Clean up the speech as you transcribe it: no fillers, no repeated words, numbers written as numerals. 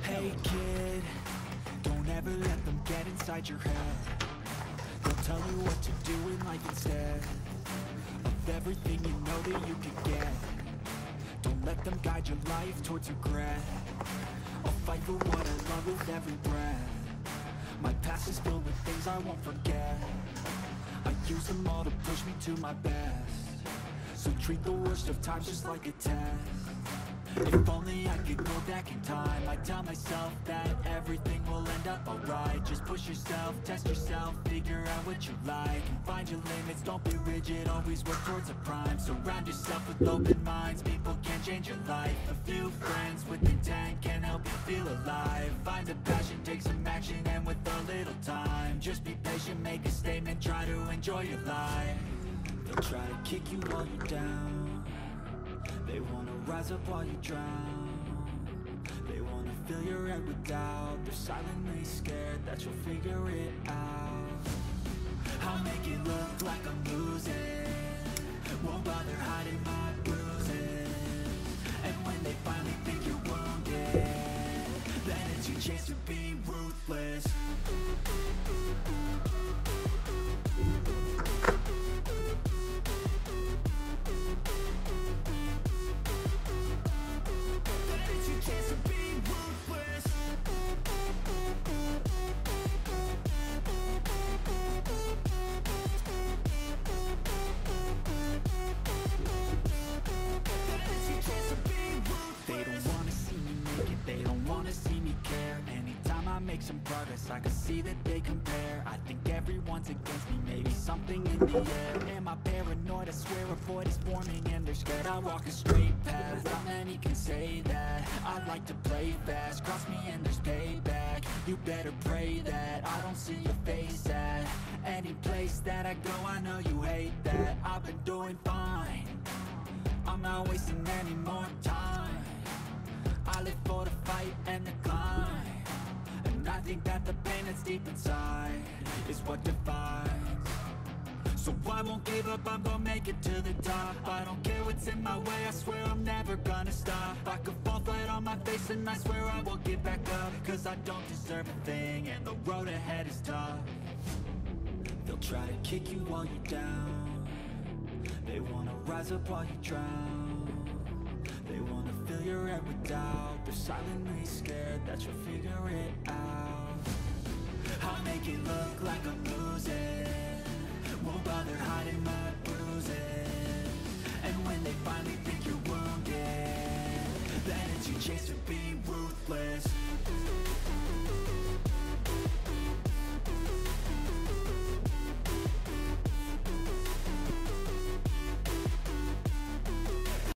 Hey kid, don't ever let them get inside your head. They'll tell you what to do in life instead of everything you know that you could get. Don't let them guide your life towards regret. I'll fight for what I love with every breath. My past is filled with things I won't forget. I use them all to push me to my best. So treat the worst of times just like a test. If only I could go back in time, I'd tell myself that everything will end up alright. Just push yourself, test yourself, figure out what you like, and find your limits, don't be rigid, always work towards a prime. Surround yourself with open minds, people can change your life. A few friends with intent can help you feel alive. Find a passion, take some action, and with a little time, just be patient, make a statement, try to enjoy your life. They'll try to kick you while you're down. They wanna rise up while you drown. They wanna fill your head with doubt. They're silently scared that you'll figure it out. I'll make it look like I'm losing, won't bother hiding my bruises. And when they finally think you're wounded, then it's your chance to be ruthless. Some progress, I can see that they compare. I think everyone's against me, maybe something in the air. Am I paranoid? I swear a void is forming and they're scared I walk a straight path. Not many can say that. I like to play fast, cross me and there's payback. You better pray that I don't see your face at any place that I go. I know you hate that. I've been doing fine, I'm not wasting any more time. I live for the fight and the climb. I think that the pain that's deep inside is what defines. So I won't give up, I'm gonna make it to the top. I don't care what's in my way, I swear I'm never gonna stop. I could fall flat on my face and I swear I won't get back up. Cause I don't deserve a thing and the road ahead is tough. They'll try to kick you while you're down. They wanna rise up while you drown. They wanna fill your head with doubt. They're silently scared that you'll figure it out. I'll make it look like I'm losing, won't bother hiding my bruises. And when they finally think you're wounded, then it's your chance to be ruthless.